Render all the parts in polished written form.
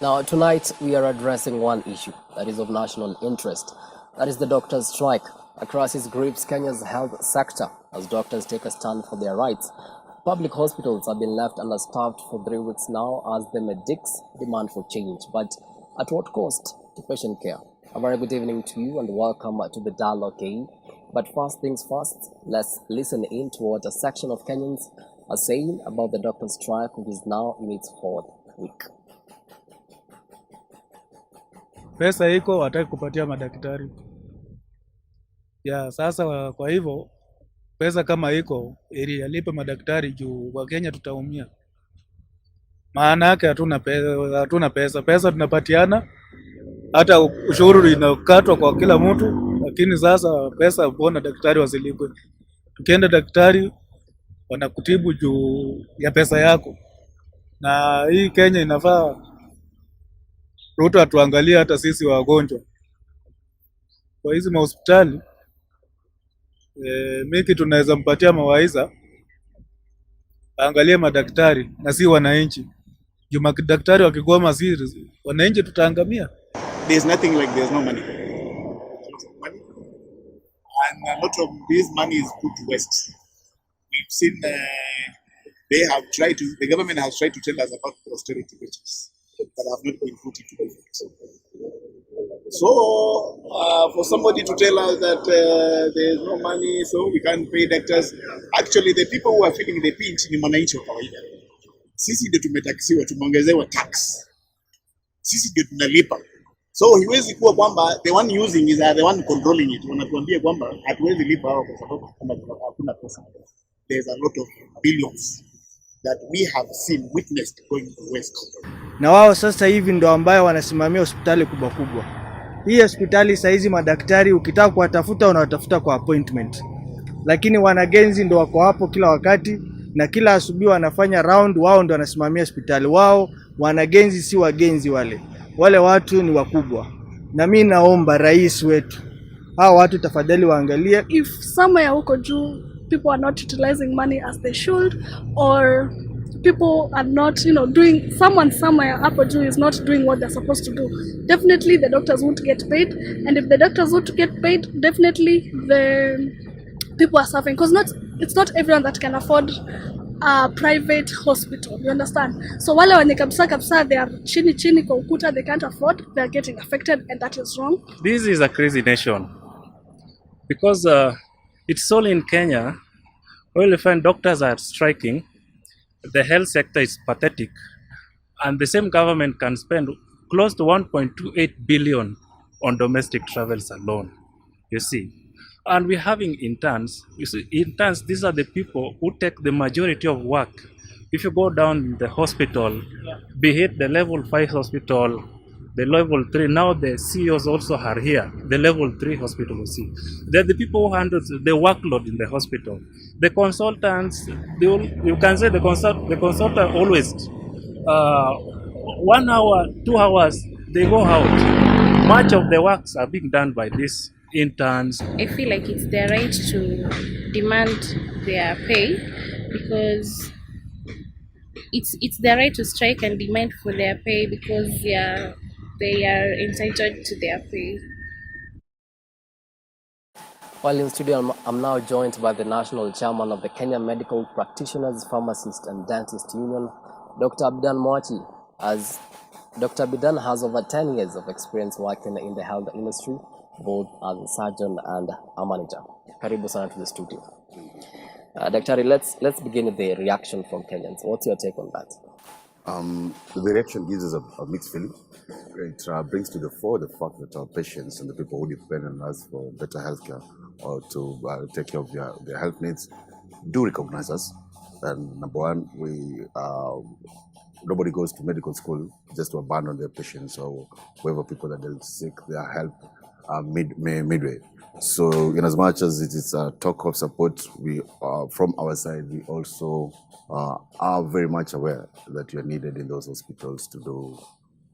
Now, tonight we are addressing one issue that is of national interest. That is the doctors' strike. Across its grips Kenya's health sector as doctors take a stand for their rights. Public hospitals have been left understaffed for 3 weeks now as the medics demand for change. But at what cost to patient care? A very good evening to you and welcome to the dialogue game. But first things first, let's listen in to what a section of Kenyans are saying about the doctors' strike, which is now in its 4th week. Pesa iko, wataki kupatia madaktari ya sasa. Kwa hivyo pesa kama iko ili alipe madaktari juu kwa Kenya tutaumia. Maana yake hatuna pesa. Pesa tunapatiana, hata ushuru inakatwa kwa kila mtu, lakini sasa pesa mbona daktari wasilipwe? Tukienda daktari wanakutibu juu ya pesa yako. Na hii Kenya inafaa Ruto atuangalie hata sisi wagonjwa kwa hizi mahospitali. Miki tunaweza mpatia mawaidha, angalie madaktari na si wananchi. Juu madaktari wakigoma siri, wananchi tutaangamia. There's nothing like there's no money. Money. And a lot of this money is put to waste. We've seen the government has tried to tell us about austerity measures that have not been put into effect. So for somebody to tell us that there's no money, so we can't pay doctors, actually the people who are feeling the pinch ni mwananchi wa kawaida. Sisi ndio tumetaksiwa, tumeongezewa tax. Sisi ndio tunalipa. So hiwezi kuwa kwamba the one using is the one controlling it. Wanatuambia kwamba hatuwezi lipa hao kwa sababu hakuna pesa. There's a lot of billions that we have witnessed going to waste. Na wao sasa hivi ndio ambao wanasimamia hospitali kubwa kubwa. Hii hospitali saizi madaktari ukitaka kuwatafuta unawatafuta kwa appointment. Lakini wanagenzi ndio wako hapo kila wakati na kila asubuhi wanafanya round, wao ndio wanasimamia hospitali. Wao wanagenzi si wagenzi wale. Wale watu ni wakubwa. Na mimi naomba rais wetu, hao watu tafadhali waangalie. If somewhere huko juu people are not utilizing money as they should, or people are not, doing, someone somewhere hapo juu is not doing what they're supposed to do, definitely the doctors won't get paid. And if the doctors won't get paid, definitely the people are suffering, because it's not everyone that can afford a private hospital, you understand? So wale wenye kabisa they are chini kwa ukuta, they can't afford, they are getting affected, and that is wrong. This is a crazy nation because it's all in Kenya where you find doctors are striking, the health sector is pathetic, and the same government can spend close to 1.28 billion on domestic travels alone, you see. And we're having interns. You see, interns, these are the people who take the majority of work. If you go down the hospital, be it the level 5 hospital, the level 3, now the CEOs also are here, the level 3 hospital, you see. They're the people who handle the workload in the hospital. The consultants, you can say the consultant always, 1 hour, 2 hours, they go out. Much of the works are being done by these interns. I feel like it's their right to demand their pay, because it's their right to strike and demand for their pay, because they are entitled to their pay. While in studio, I'm now joined by the national chairman of the Kenya Medical Practitioners, Pharmacists and Dentist Union, Dr. Abidan Mwachi. As Dr. Abidan has over 10 years of experience working in the health industry, both as a surgeon and a manager. Karibu sana to the studio. Daktari, let's begin with the reaction from Kenyans. What's your take on that? The reaction gives us a mixed feeling. It brings to the fore the fact that our patients and the people who depend on us for better healthcare or to take care of their health needs do recognize us. And number one, nobody goes to medical school just to abandon their patients or whoever people that they'll seek their help midway. So in as much as it is a talk of support, we from our side, we also are very much aware that you're needed in those hospitals to do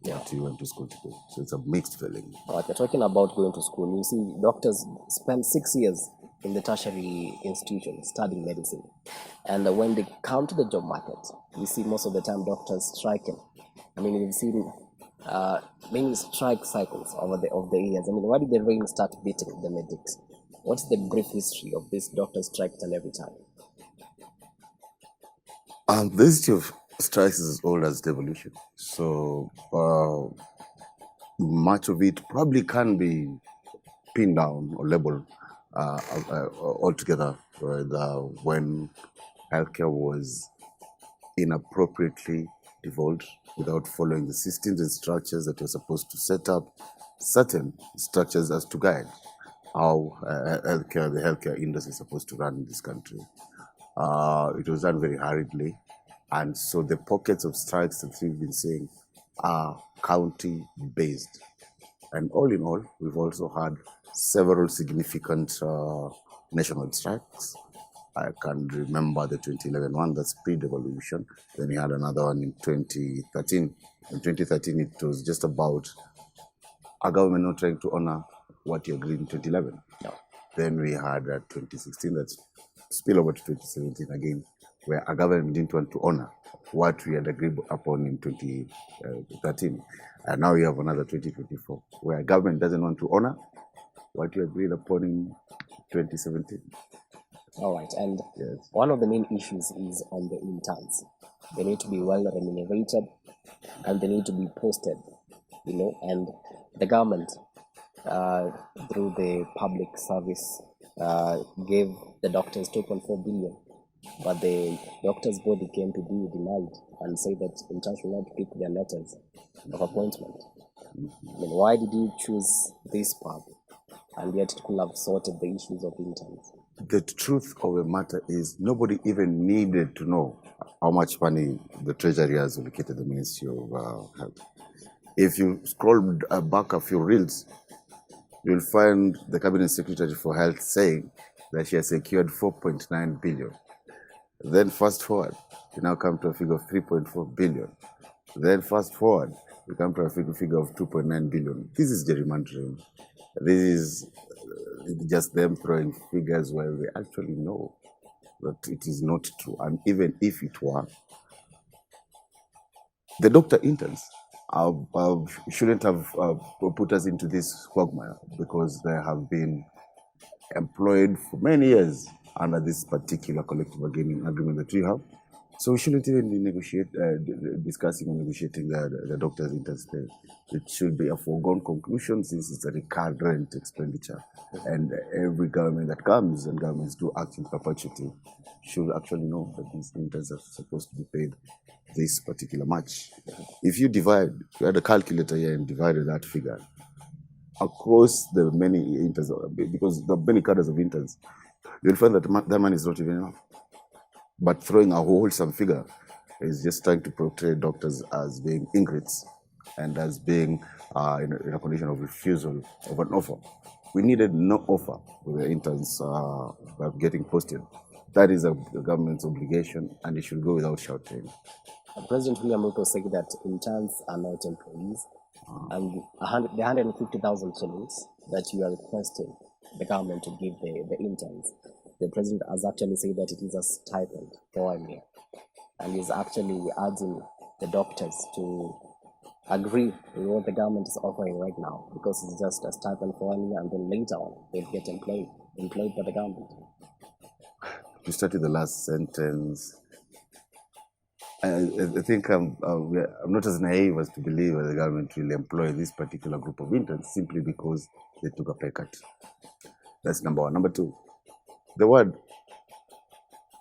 what you went to school to do. So it's a mixed feeling. You're talking about going to school. You see, doctors spend 6 years in the tertiary institution studying medicine. And when they come to the job market, you see most of the time doctors striking. I mean, you've seen many strike cycles over the years. I mean, why did the rain start beating the medics? What's the brief history of this doctor strike and every time? The history of strikes is as old as devolution. So much of it probably can be pinned down or labeled altogether when healthcare was inappropriately devolved without following the systems and structures that were supposed to set up certain structures as to guide how the healthcare industry is supposed to run in this country. It was done very hurriedly, and so the pockets of strikes that we've been seeing are county-based. And all in all, we've also had several significant national strikes. I can remember the 2011 one, that's pre-devolution. Then we had another one in 2013. In 2013, it was just about a government not trying to honor what you agreed in 2011. No. Then we had 2016, that's spill over to 2017 again, where a government didn't want to honor what we had agreed upon in 2013. And now we have another 2024, where a government doesn't want to honor what we agreed upon in 2017. All right, and Yes. one of the main issues is on the interns. They need to be well remunerated, and they need to be posted, and the government, through the public service, gave the doctors 2.4 billion, but the doctors' body came to be denied and said that interns should not pick their letters of appointment. I mean, why did you choose this path, and yet it could have sorted the issues of interns? The truth of the matter is nobody even needed to know how much money the Treasury has allocated the Ministry of Health. If you scroll back a few reels, you'll find the Cabinet Secretary for Health saying that she has secured 4.9 billion. Then fast forward, you now come to a figure of 3.4 billion. Then fast forward, we come to a figure of 2.9 billion. This is gerrymandering. This is just them throwing figures where we actually know that it is not true. And even if it were, the doctor interns shouldn't have put us into this quagmire, because they have been employed for many years under this particular collective bargaining agreement that we have. So we shouldn't even be discussing or negotiating the doctor's interns pay. It should be a foregone conclusion, since it's a recurrent expenditure. And every government that comes, and governments do act in perpetuity, should actually know that these interns are supposed to be paid this particular much. If you had a calculator here and divided that figure across the many interns, because there are many cadres of interns, you'll find that that money is not even enough. But throwing a wholesome figure is just trying to portray doctors as being ingrates and as being in a condition of refusal of an offer. We needed no offer with the interns getting posted. That is a government's obligation, and it should go without shouting. President William Ruto said that interns are not employees, and the 150,000 shillings that you are requesting the government to give the interns, the president has actually said that it is a stipend for 1 year, and is actually urging the doctors to agree with what the government is offering right now, because it's just a stipend for 1 year, and then later on they'll get employed by the government. To start with the last sentence, I think I'm not as naive as to believe that the government will employ this particular group of interns simply because they took a pay cut. That's number one. Number two, the word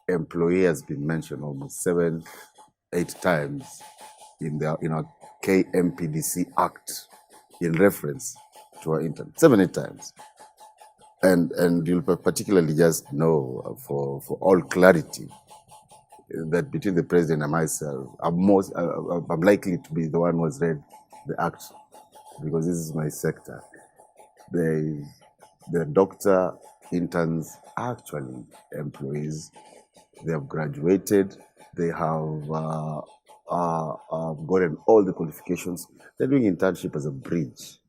employee has been mentioned almost 7-8 times in our KMPDC Act in reference to our intern. 7-8 times. And you'll particularly just know for all clarity that between the president and myself, I'm likely to be the one who has read the act, because this is my sector. The doctor interns are actually employees. They have graduated. They have gotten all the qualifications. They're doing internship as a bridge.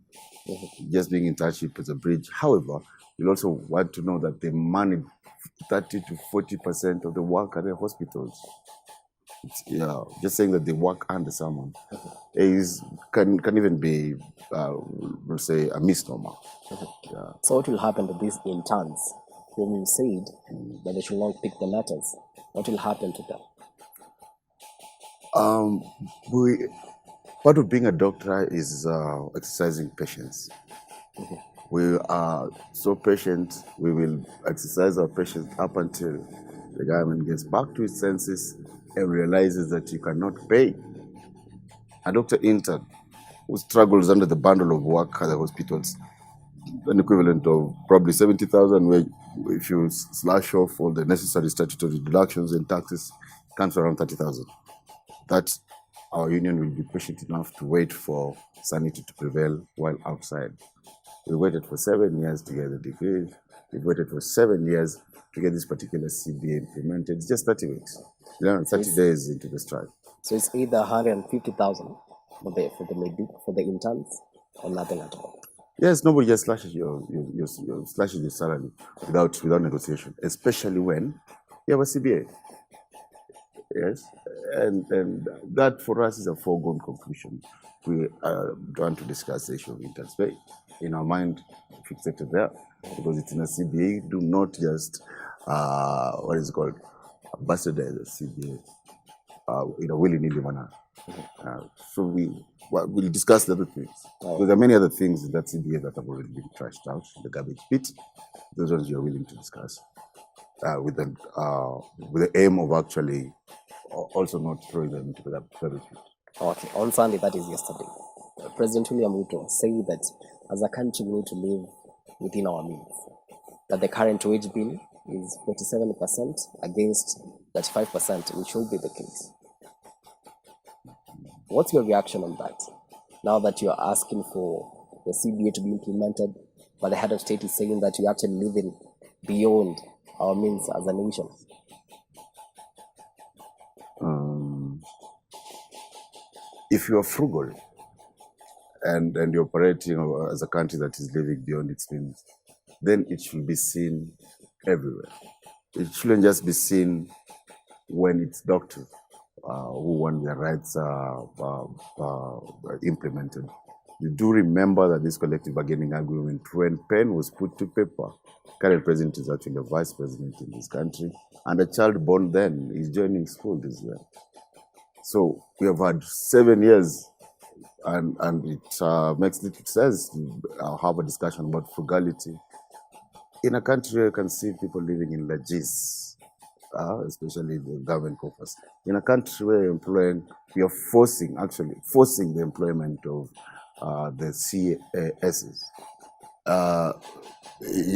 Just doing internship as a bridge. However, you also want to know that they manage 30 to 40% of the work at the hospitals. Yeah, just saying that they work under someone is can even be, we'll say, a misnomer. Yeah. So what will happen to these interns whom you said that they should not pick the letters? What will happen to them? Part of being a doctor is exercising patience. We are so patient, we will exercise our patience up until the government gets back to its senses and realizes that you cannot pay a doctor intern who struggles under the bundle of work at the hospitals, an equivalent of probably 70,000, where if you slash off all the necessary statutory deductions and taxes, comes around 30,000. That our union will be patient enough to wait for sanity to prevail while outside. We waited for 7 years to get the degree. We waited for 7 years to get this particular CBA implemented. It's just 30 weeks. 30 days into the strike. So it's either 150,000 for the interns or nothing at all. Yes, nobody just slashes your salary without negotiation, especially when you have a CBA. Yes, and that for us is a foregone conclusion. We don't want to discuss the issue of interns pay. In our mind, fixated there, because it's in a CBA. Do not just bastardize a CBA in a willy-nilly manner. So we'll discuss the other things. Because there are many other things in that CBA that have already been trashed out in the garbage pit. Those ones you're willing to discuss with the aim of actually also not throwing them into the garbage pit. Okay, on Sunday, that is yesterday, President William Ruto said that as a country we need to live within our means, that the current wage bill is 47% against 35%, which should be the case. What's your reaction on that? Now that you are asking for the CBA to be implemented, but the head of state is saying that we are actually living beyond our means as a nation. If you are frugal and you're operating as a country that is living beyond its means, then it should be seen everywhere. It shouldn't just be seen when it's doctors who want their rights implemented. You do remember that this collective bargaining agreement, when pen was put to paper, current president is actually a vice president in this country, and a child born then is joining school this year. So we have had 7 years, and it makes little sense to have a discussion about frugality in a country where you can see people living in lodges, especially the government coffers. In a country where we are forcing the employment of the CASs.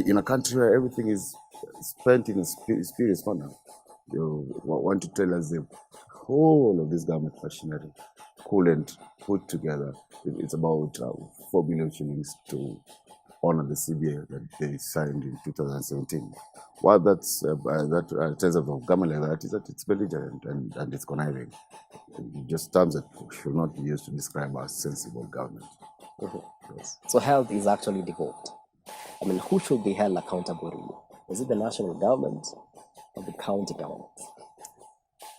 In a country where everything is spent in a spurious manner. You want to tell us the whole of this government machinery couldn't put together. It's about 4 billion shillings to honor the CBA that they signed in 2017. What that's that tells of government like that is that it's belligerent and it's conniving. Just terms that should not be used to describe a sensible government. Yes. So health is actually devolved. I mean, who should be held accountable really? Is it the national government or the county government?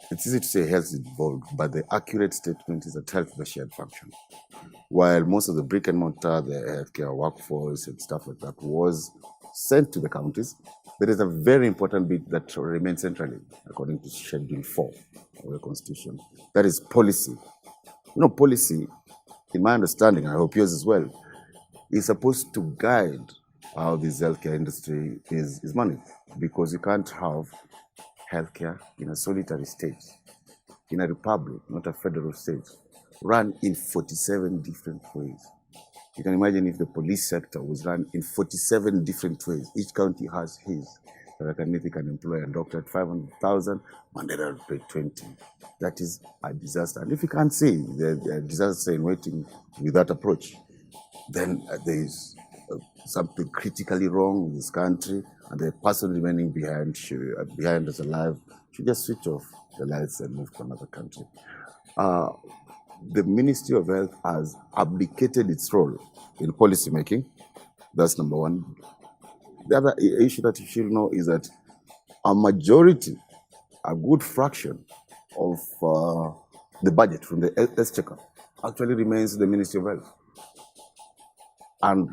It's easy to say health is devolved, but the accurate statement is that health is a shared function. While most of the brick and mortar, the healthcare workforce and stuff like that was sent to the counties, there is a very important bit that remains centrally, according to Schedule 4 of the Constitution. That is policy. Policy, in my understanding, I hope yours as well, is supposed to guide how this healthcare industry is managed, because you can't have healthcare in a solitary state, in a republic, not a federal state, run in 47 different ways. You can imagine if the police sector was run in 47 different ways. Each county has his. If you can employ a doctor at 500,000, Mandela will pay 20. That is a disaster. And if you can't see the disaster in waiting with that approach, then there is something critically wrong in this country, and the person remaining behind us alive should just switch off the lights and move to another country. The Ministry of Health has abdicated its role in policy making. That's number one. The other issue that you should know is that a majority, a good fraction of the budget from the exchequer actually remains the Ministry of Health. And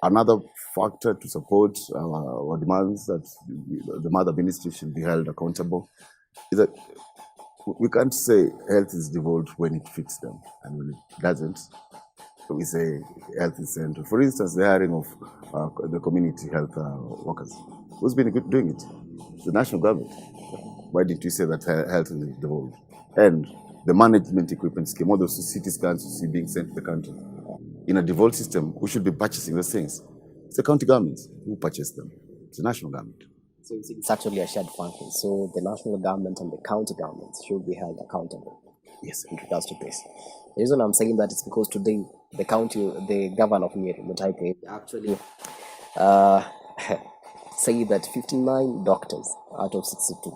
another factor to support our demands that the mother ministry should be held accountable is that we can't say health is devolved when it fits them, and when it doesn't, we say health is central. For instance, the hiring of the community health workers. Who's been doing it? The national government. Why didn't you say that health is devolved? And the management equipment scheme, all those CT scans you see being sent to the country. In a devolved system, who should be purchasing those things? It's the county governments who purchase them. It's the national government. So it's actually a shared function. So the national government and the county governments should be held accountable. Yes, in regards to this. The reason I'm saying that is because today the governor of Nyeri, Mutahi, actually say that 59 doctors out of 62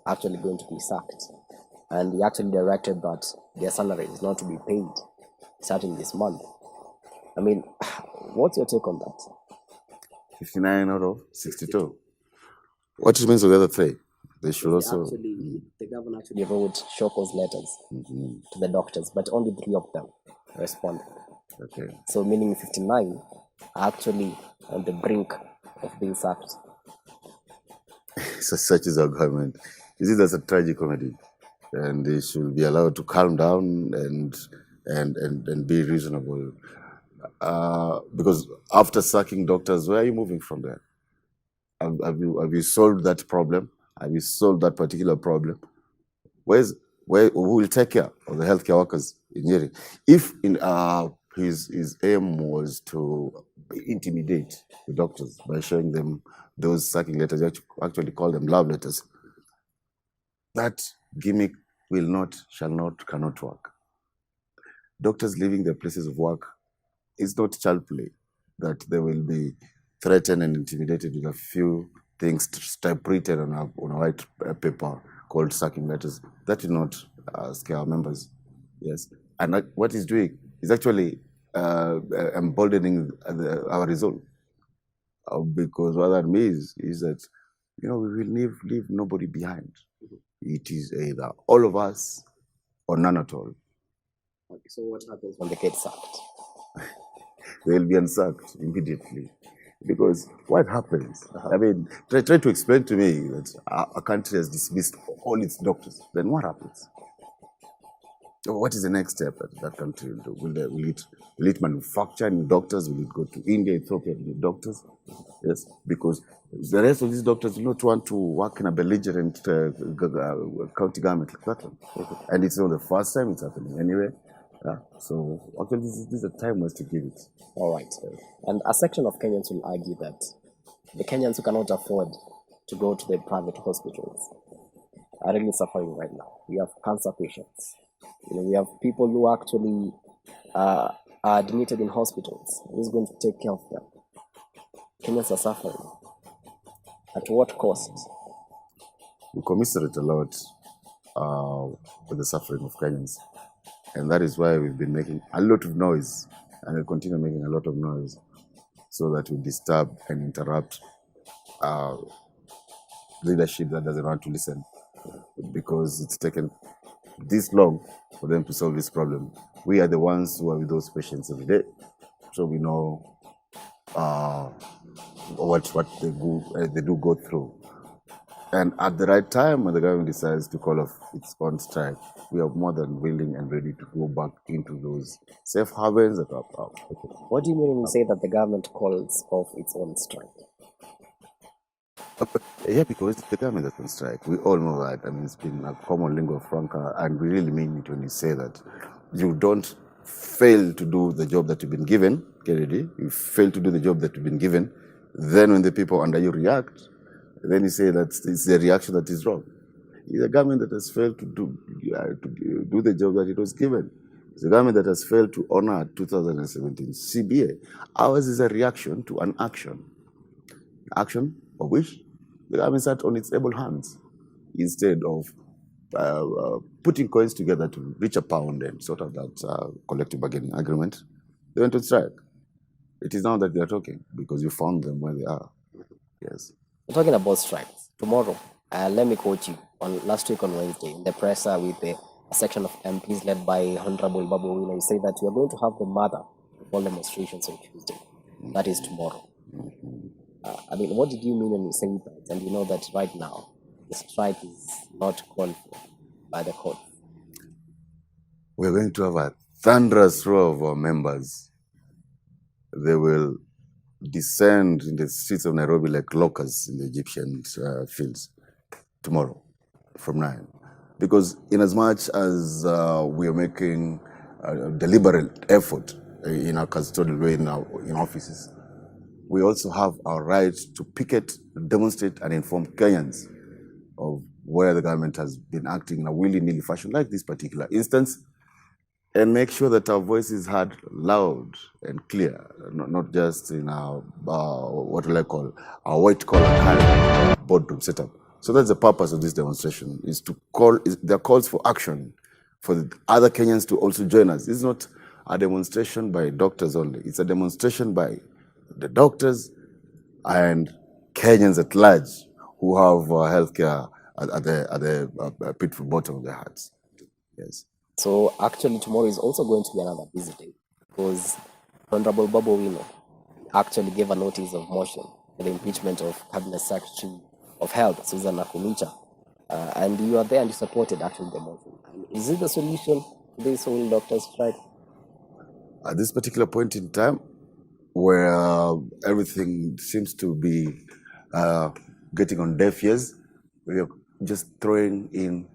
are actually going to be sacked. And he actually directed that their salary is not to be paid starting this month. I mean, what's your take on that? 59 out of 62. What remains of the other three? They should also. Actually, the governor actually wrote show cause letters to the doctors, but only 3 of them responded. Okay. So, meaning 59 are actually on the brink of being sacked. So such is our government. You see, that's a tragic comedy, and they should be allowed to calm down and be reasonable. Because after sacking doctors, where are you moving from there? Have you solved that problem? Have you solved that particular problem? Who will take care of the healthcare workers in Nyeri? If his aim was to intimidate the doctors by showing them those sacking letters, you actually call them love letters, that gimmick shall not, cannot work. Doctors leaving their places of work is not child play, that they will be threatened and intimidated with a few things typewritten on a white paper called sacking letters. That will not scare our members. Yes. And what he's doing is actually emboldening our resolve. Because what that means is that, we will leave nobody behind. It is either all of us or none at all. Okay, so what happens when they get sacked? They'll be unsacked immediately. Because what happens? I mean, try to explain to me that a country has dismissed all its doctors. Then what happens? What is the next step that that country will do? Will it manufacture new doctors? Will it go to India, Ethiopia to get doctors? Yes, because the rest of these doctors do not want to work in a belligerent county government like that one. And it's not the first time it's happening anyway. So actually, this is a time was to give it. All right. And a section of Kenyans will argue that the Kenyans who cannot afford to go to the private hospitals are really suffering right now. We have cancer patients. We have people who actually are admitted in hospitals. Who's going to take care of them? Kenyans are suffering. At what cost? We commiserate a lot with the suffering of Kenyans. And that is why we've been making a lot of noise, and we'll continue making a lot of noise, so that we disturb and interrupt leadership that doesn't want to listen, because it's taken this long for them to solve this problem. We are the ones who are with those patients every day, so we know what they do go through. And at the right time, when the government decides to call off its own strike, we are more than willing and ready to go back into those safe havens that are out. What do you mean when you say that the government calls off its own strike? Yeah, because it's the government that's on strike. We all know that. I mean, it's been a common lingua franca, and we really mean it when you say that. You don't fail to do the job that you've been given, Kennedy. You fail to do the job that you've been given. Then when the people under you react, then you say that it's the reaction that is wrong. It's a government that has failed to do the job that it was given. It's a government that has failed to honor 2017 CBA. Ours is a reaction to an action. Action of which the government sat on its able hands instead of putting coins together to reach a pound and sort of that collective bargaining agreement. They went on strike. It is now that they are talking because you found them where they are. Yes. We're talking about strikes. Tomorrow, Let me quote you. On last week on Wednesday, in the presser with a section of MPs led by Honorable Babu Owino, you say that you are going to have the mother of all demonstrations on Tuesday. That is tomorrow. I mean, what did you mean when you say that? And you know that right now, the strike is not called for by the court. We're going to have a thunderous row of our members. They will descend in the streets of Nairobi like locusts in the Egyptian fields tomorrow from 9. Because in as much as we are making a deliberate effort in our custodial way in offices, we also have our right to picket, demonstrate, and inform Kenyans of where the government has been acting in a willy-nilly fashion, like this particular instance, and make sure that our voice is heard loud and clear, not just in our, what will I call, our white-collar boardroom setup. So that's the purpose of this demonstration, is to call, there are calls for action for the other Kenyans to also join us. This is not a demonstration by doctors only. It's a demonstration by the doctors and Kenyans at large who have healthcare at the pitfall bottom of their hearts. Yes. So actually tomorrow is also going to be another busy day because Honorable Babu Owino actually gave a notice of motion for the impeachment of Cabinet Secretary of Health, Susan Nakhumicha. And you are there and you supported actually the motion. Is it the solution to this whole doctor strike? At this particular point in time, where everything seems to be getting on deaf ears, we are just throwing in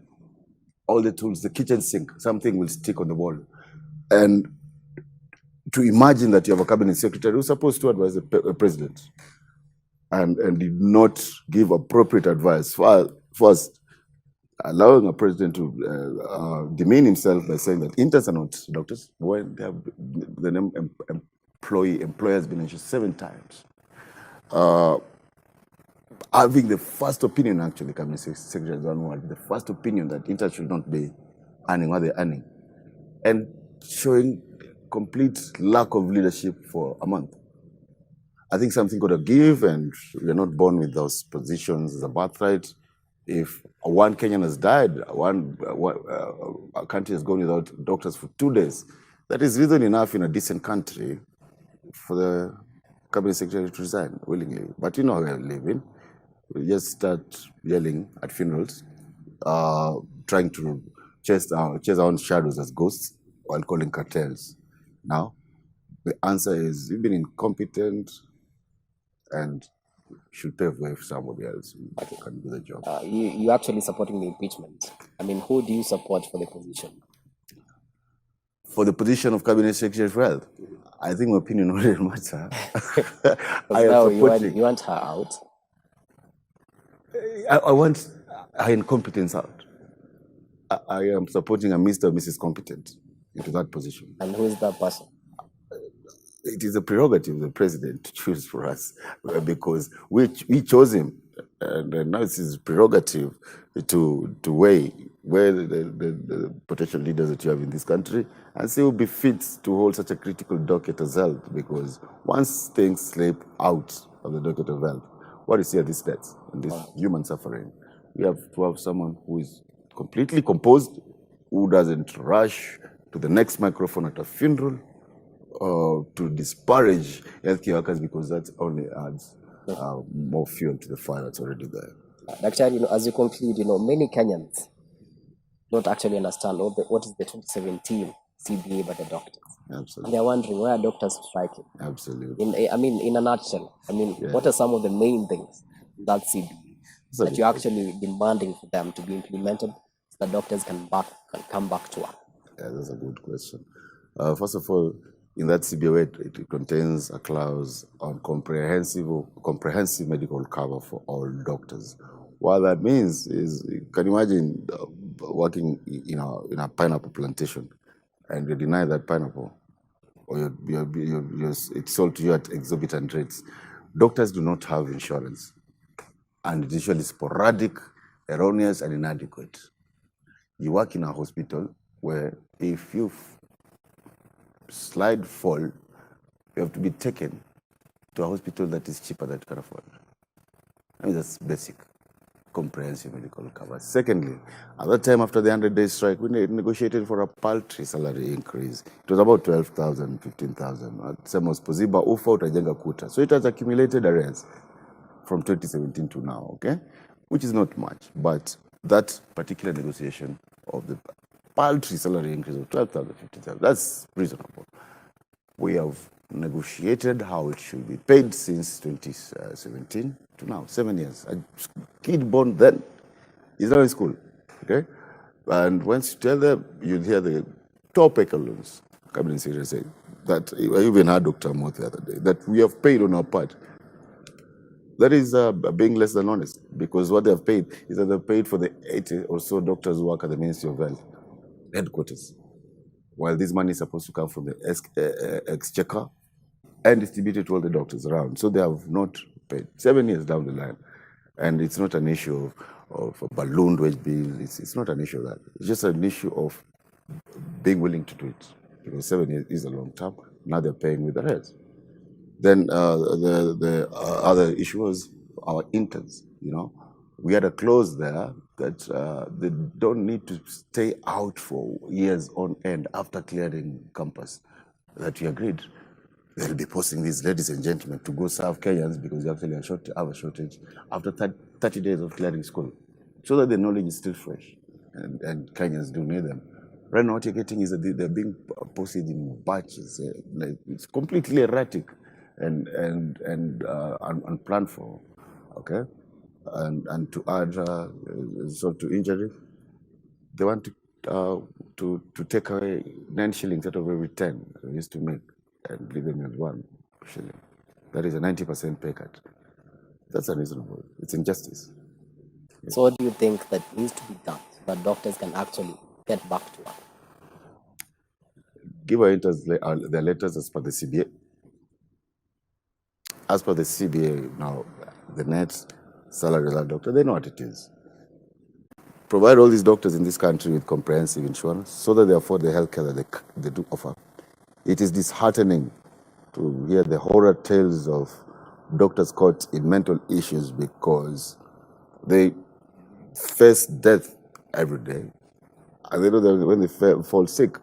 all the tools, the kitchen sink, something will stick on the wall. And to imagine that you have a cabinet secretary who's supposed to advise the president and did not give appropriate advice. First, allowing a president to demean himself by saying that interns are not doctors when they have the name employer has been mentioned 7 times. Having the first opinion, actually, Cabinet Secretary Zanwad, the first opinion that interns should not be earning what they're earning, and showing complete lack of leadership for a month. I think something got to give, and we're not born with those positions as a birthright. If one Kenyan has died, a country has gone without doctors for 2 days, that is reason enough in a decent country for the cabinet secretary to resign willingly. But you know how we're living. We just start yelling at funerals, trying to chase our own shadows as ghosts while calling cartels. Now, the answer is you've been incompetent and should pave way for somebody else who can do the job. You actually supporting the impeachment. I mean, who do you support for the position? For the position of Cabinet Secretary for Health, I think my opinion wouldn't matter. Now you want her out? I want her incompetence out. I am supporting a Mr. or Mrs. Competent into that position. And who is that person? It is a prerogative of the president to choose for us because we chose him, and now it's his prerogative to weigh where the potential leaders that you have in this country and see who befits to hold such a critical docket as health. Because once things slip out of the docket of health, what you see are these deaths and this human suffering. We have to have someone who is completely composed, who doesn't rush to the next microphone at a funeral, to disparage healthcare workers, because that only adds more fuel to the fire that's already there. Actually, as you conclude, many Kenyans don't actually understand what is the 2017 CBA by the doctors. Absolutely. And they're wondering why are doctors striking? Absolutely. In a nutshell, what are some of the main things that CBA that you're actually demanding for them to be implemented so that doctors can come back to work? Yeah, that's a good question. First of all, in that CBA, it contains a clause on comprehensive medical cover for all doctors. What that means is, you can imagine working in a pineapple plantation, and you deny that pineapple, or it's sold to you at exorbitant rates. Doctors do not have insurance, and it's usually sporadic, erroneous, and inadequate. You work in a hospital where if you fall, you have to be taken to a hospital that is cheaper that you can afford. I mean, that's basic. comprehensive medical cover. Secondly, at that time after the 100-day strike, we negotiated for a paltry salary increase. It was about 12,000, 15,000. Same as Poziba, Ufa, utajenga kuta. So it has accumulated arrears from 2017 to now, okay? Which is not much, but that particular negotiation of the paltry salary increase of 12,000, 15,000, that's reasonable. We have negotiated how it should be paid since 2017 to now, 7 years. A kid born then is now in school, okay? And once you tell them, you'll hear the top echelons coming in serious say that, I even heard Dr. Moth the other day, that we have paid on our part. That is being less than honest, because what they have paid is that they've paid for the 80 or so doctors who work at the Ministry of Health headquarters, while this money is supposed to come from the exchequer and distributed to all the doctors around. So they have not paid 7 years down the line. And it's not an issue of a ballooned wage bill. It's not an issue of that. It's just an issue of being willing to do it, because 7 years is a long time. Now they're paying with the rest. Then the other issue was our interns. You know, we had a clause there that they don't need to stay out for years on end after clearing campus. That we agreed. They'll be posting these ladies and gentlemen to go serve Kenyans, because we actually have a shortage after 30 days of clearing school, so that the knowledge is still fresh and Kenyans do need them. Right now, what you're getting is that they're being posted in batches. It's completely erratic and unplanned for. Okay, and to add to injury, they want to take away 9 shillings out of every 10 they used to make and leave them with 1 shilling. That is a 90% pay cut. That's unreasonable. It's injustice. So what do you think that needs to be done so that doctors can actually get back to work? Give our interns their letters as per the CBA. As per the CBA now, the net salary of that doctor, they know what it is. Provide all these doctors in this country with comprehensive insurance so that they afford the healthcare that they do offer. It is disheartening to hear the horror tales of doctors caught in mental issues because they face death every day. And they know that when they fall sick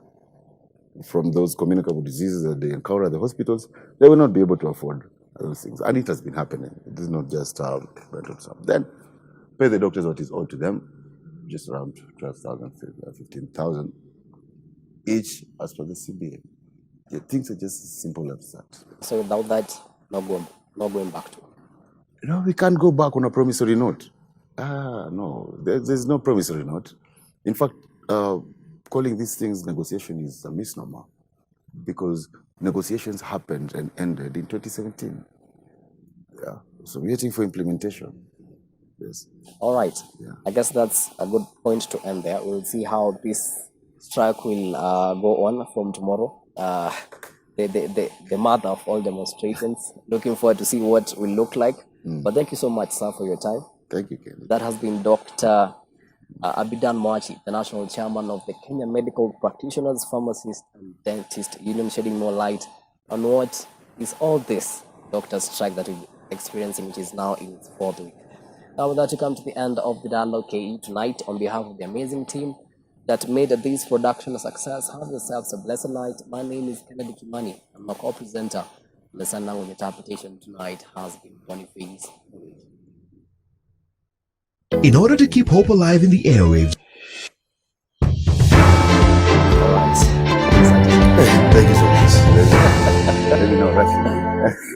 from those communicable diseases that they encounter at the hospitals, they will not be able to afford those things. And it has been happening. It is not just mental stuff. Then pay the doctors what is owed to them, just around 12,000, 15,000 each as per the CBA. Yeah, things are just as simple as that. So without that, not going back to work. No, we can't go back on a promissory note. No, there's no promissory note. In fact, calling these things negotiation is a misnomer, because negotiations happened and ended in 2017. Yeah, so we're waiting for implementation. Yes. All right. Yeah. I guess that's a good point to end there. We'll see how this strike will go on from tomorrow. The mother of all demonstrations. Looking forward to see what will look like. But thank you so much, sir, for your time. Thank you, Ken. That has been Dr. Abidan Mwachi, the national chairman of the Kenya Medical Practitioners, Pharmacists and Dentists Union, shedding more light on what is all this doctor strike that we're experiencing, which is now in its 4th week. Now, with that, we come to the end of the Dialogue KE tonight. On behalf of the amazing team that made this production a success, have yourselves a blessed night. My name is Kennedy Kimani. I'm a co-presenter. The Sun Language interpretation tonight has been Boniface. In order to keep hope alive in the airwaves,